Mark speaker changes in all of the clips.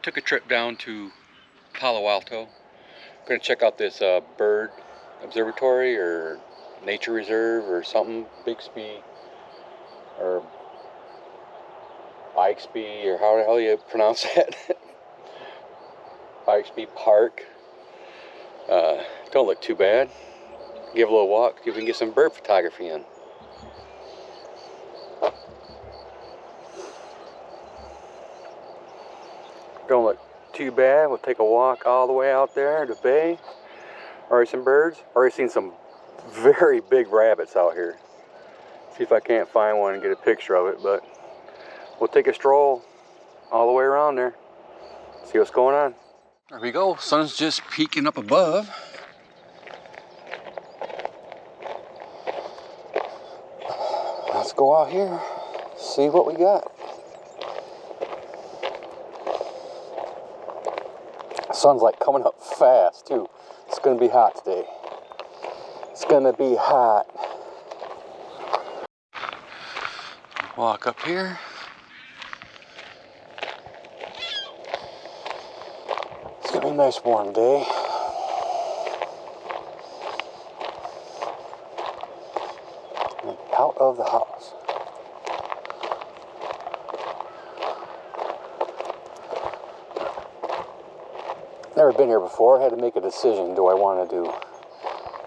Speaker 1: Took a trip down to Palo Alto. Gonna check out this bird observatory or nature reserve or something. Bixby or Bixby or how the hell you pronounce that? Bixby Park. Don't look too bad. Give a little walk, see if we can get some bird photography in. Don't look too bad. We'll take a walk all the way out there to the bay. Already some birds. Already seen some very big rabbits out here. See if I can't find one and get a picture of it, but we'll take a stroll all the way around there. See what's going on. There we go. Sun's just peeking up above. Let's go out here, see what we got. Sun's like coming up fast too. It's gonna be hot today. It's gonna be hot. Walk up here. It's gonna be a nice warm day. And out of the house. Never been here before. Had to make a decision. Do I want to do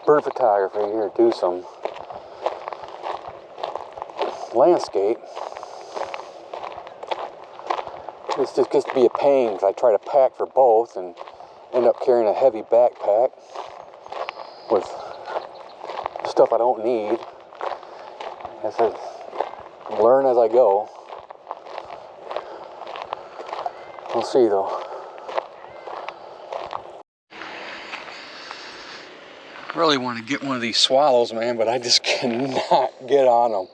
Speaker 1: bird photography or do some landscape? This just gets to be a pain because I try to pack for both and end up carrying a heavy backpack with stuff I don't need. I said, learn as I go. We'll see though. Really want to get one of these swallows, man, but I just cannot get on them.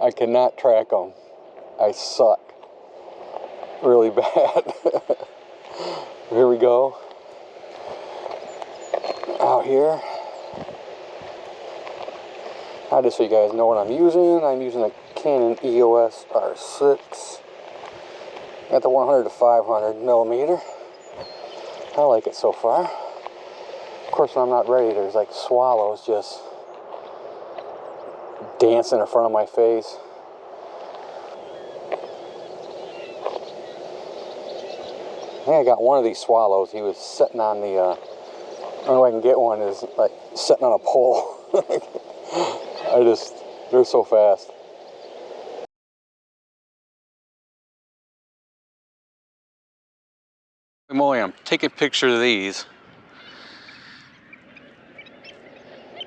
Speaker 1: I cannot track them. I suck really bad. Here we go. Out here. Just so you guys know what I'm using a Canon EOS R6. Got the 100 to 500 millimeter. I like it so far. Of course, when I'm not ready, there's like swallows just dancing in front of my face. I think I got one of these swallows. He was sitting on the, the only way I can get one is like sitting on a pole. They're so fast. I'm taking pictures of these.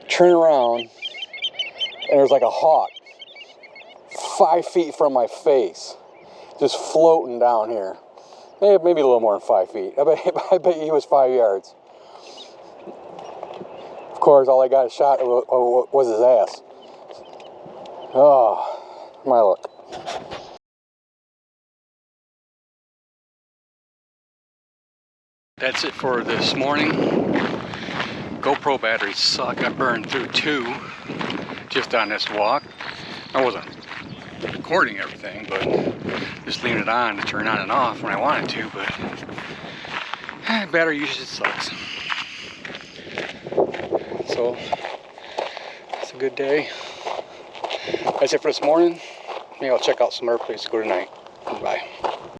Speaker 1: Turn around, and there's like a hawk 5 feet from my face, just floating down here. Maybe a little more than 5 feet. I bet he was 5 yards. Of course, all I got a shot was his ass. Oh, my luck. That's it for this morning. GoPro batteries suck. I burned through 2 just on this walk. I wasn't recording everything, but just leaving it on to turn on and off when I wanted to, but battery usage sucks. So it's a good day. That's it for this morning. Maybe I'll check out some other places to go tonight. Bye.